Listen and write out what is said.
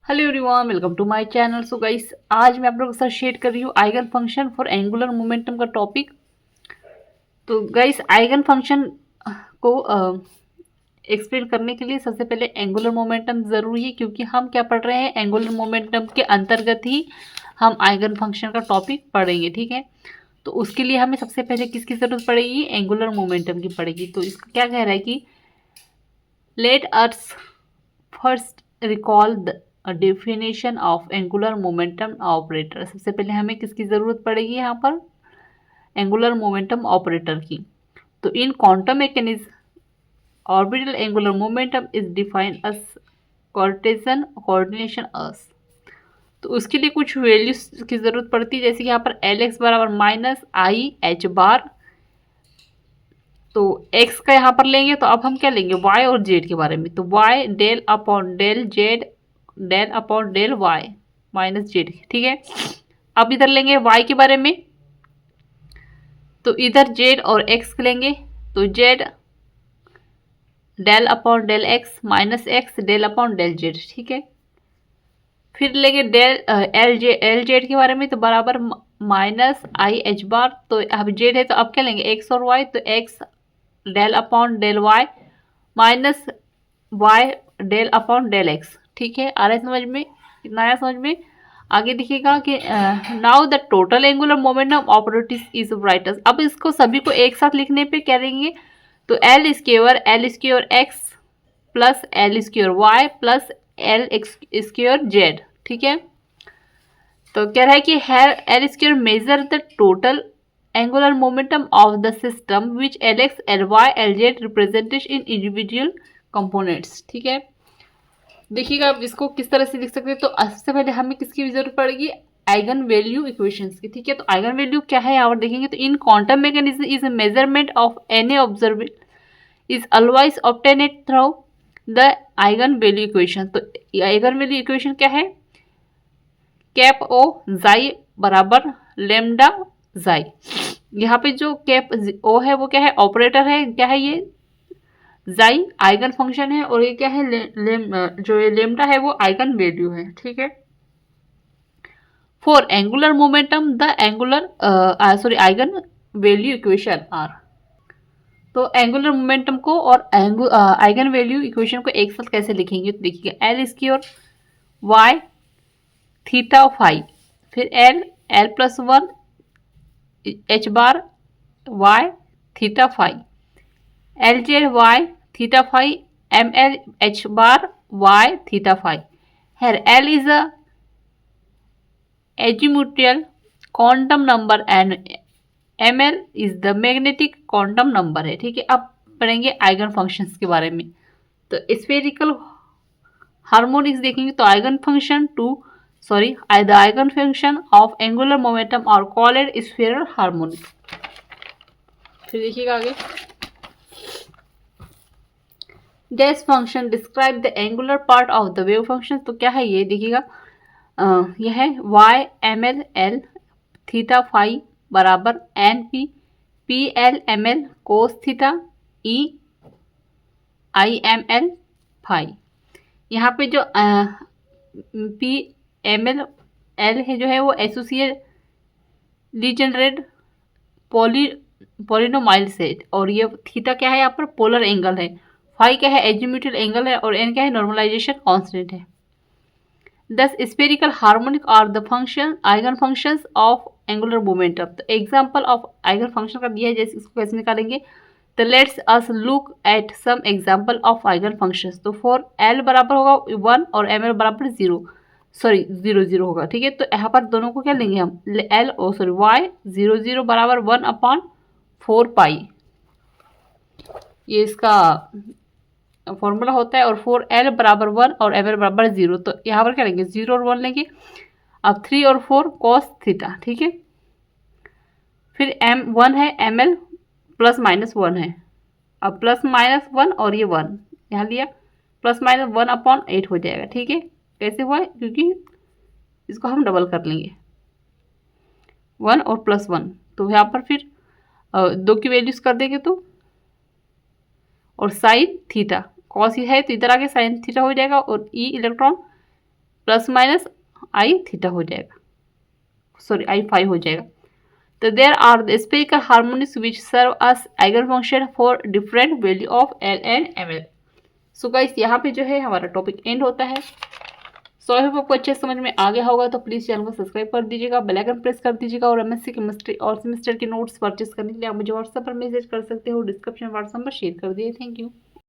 Hello everyone, welcome to my channel. So guys, आज मैं आप लोगों के साथ शेयर कर रही हूँ eigen function for angular momentum का टॉपिक। तो गाइस, आइगन फंक्शन को एक्सप्लेन करने के लिए सबसे पहले एंगुलर मोमेंटम ज़रूरी है, क्योंकि हम क्या पढ़ रहे हैं, एंगुलर मोमेंटम के अंतर्गत ही हम आइगन फंक्शन का टॉपिक पढ़ेंगे। ठीक है, तो उसके लिए हमें सबसे पहले किसकी ज़रूरत पड़ेगी, एंगुलर मोमेंटम की पड़ेगी। तो इसका क्या कह रहा है कि let us first recall the definition of angular momentum operator. सबसे पहले हमें किसकी ज़रूरत पड़ेगी यहाँ पर, एंगुलर मोमेंटम ऑपरेटर की। तो in quantum mechanism orbital angular momentum is defined as Cartesian coordination as. तो उसके लिए कुछ वैल्यूज की ज़रूरत पड़ती है, जैसे कि यहाँ पर एल एक्स बराबर माइनस आई एच बार। तो x का यहाँ पर लेंगे तो अब हम क्या लेंगे, y और z के बारे में। तो y del upon del z del upon del y minus z। ठीक है, अब इधर लेंगे y के बारे में, तो इधर z और x लेंगे। तो z del upon del x minus x del upon del z। ठीक है, फिर लेंगे डेल एल जेड के बारे में, तो बराबर माइनस आई एच बार। तो अब जेड है तो अब क्या लेंगे, x और y। तो x del upon del y minus y del upon del x। ठीक है, आ रहा है समझ में, इतना आया समझ में। आगे देखिएगा कि now the total angular momentum operative is brights. अब इसको सभी को एक साथ लिखने पे क्या लेंगे, तो L square X plus L square Y plus L square Z. ठीक है, तो कह रहा है कि here L square measure the total angular momentum of the system which L X L Y L Z represented in individual components. ठीक है, देखिएगा आप इसको किस तरह से लिख सकते हैं। तो सबसे पहले हमें किसकी जरूरत पड़ेगी, आइगन वैल्यू इक्वेशंस की। ठीक है, तो आइगन वैल्यू क्या है यहाँ पर देखेंगे, तो in quantum mechanism is measurement of any observable is always obtained through the eigen value equation. तो आइगन वैल्यू इक्वेशन क्या है, कैप ओ जाई बराबर लेमडा जाई। यहाँ पे जो कैप ओ है वो क्या है, ऑपरेटर है, क्या है ये, जाई आइगन फंक्शन है, और ये क्या है, जो ये लेमडा है वो आइगन वैल्यू है। ठीक है, for angular momentum the angular eigen value equation are. तो एंगुलर मोमेंटम को और आइगन वैल्यू इक्वेशन को एक साथ कैसे लिखेंगे, तो देखिएगा L square Y theta phi, फिर L L plus one H bar Y theta phi, L Z Y theta phi M L H bar Y theta phi. Here L is a azimuthal quantum number and M L is the magnetic quantum number है। ठीक है, अब पढ़ेंगे eigen functions के बारे में। तो spherical harmonics देखेंगे, तो eigen function the eigen function of angular momentum are called spherical harmonic. फिर देखिएगा आगे, dash function describe the angular part of the wave function. तो क्या है ये, देखिएगा यह है Y M L L theta phi बराबर N P P L M L cos theta E I M L phi. यहाँ पे जो पी एम एल एल है जो है वो एसोसिएट लीजेंड्रेड पॉलिनोमाइल से, और ये थीटा क्या है, यहाँ पर पोलर एंगल है, फाई क्या है, एजीम्यूटल एंगल है, और एन क्या है, नॉर्मलाइजेशन कांस्टेंट है। Thus spherical harmonic are the function eigen functions of angular momentum. तो एग्जांपल ऑफ आइगन फंक्शन का दिया है, जैसे इसको कैसे निकालेंगे, तो let's us look at some example of eigen functions. तो फॉर एल बराबर होगा 1 और एम एल बराबर 0 होगा। ठीक है, तो यहाँ पर दोनों को क्या लेंगे हम, एल वाई 0 बराबर 1/4 पाई, ये इसका फॉर्मूला होता है। और 4l बराबर 1 और ml बराबर 0, तो यहाँ पर क्या लेंगे, 0 और 1 लेंगे। अब 3 और 4 कॉस थीटा। ठीक है, फिर m1 है, ml प्लस माइनस 1 है, अब प्लस माइनस 1 और ये 1 यहाँ लिया, प्लस माइनस 1/8 हो जाएगा। ठीक है, कैसे हुआ है, क्योंकि इसको हम डबल कर लेंगे, 1 और प्लस 1। तो यहाँ पर फिर 2 की वैल्यूज कर देंगे, तो और साइन थीटा कॉस है तो इधर आके साइन थीटा हो जाएगा, और e electron plus minus i theta हो जाएगा, सॉरी आई फाई हो जाएगा। तो there are the spherical harmonics which serve us eigen function for different value of L and M L. So guys यहाँ पे जो है हमारा टॉपिक एंड होता है। सो आई होप आपको अच्छे समझ में आ गया होगा। तो प्लीज़ चैनल को सब्सक्राइब कर दीजिएगा, बेल आइकन प्रेस कर दीजिएगा। और एमएससी केमिस्ट्री और सेमेस्टर के नोट्स परचेस करने के लिए आप मुझे व्हाट्सएप पर मैसेज कर सकते हो, डिस्क्रिप्शन व्हाट्सएप पर शेयर कर दिए। Thank you.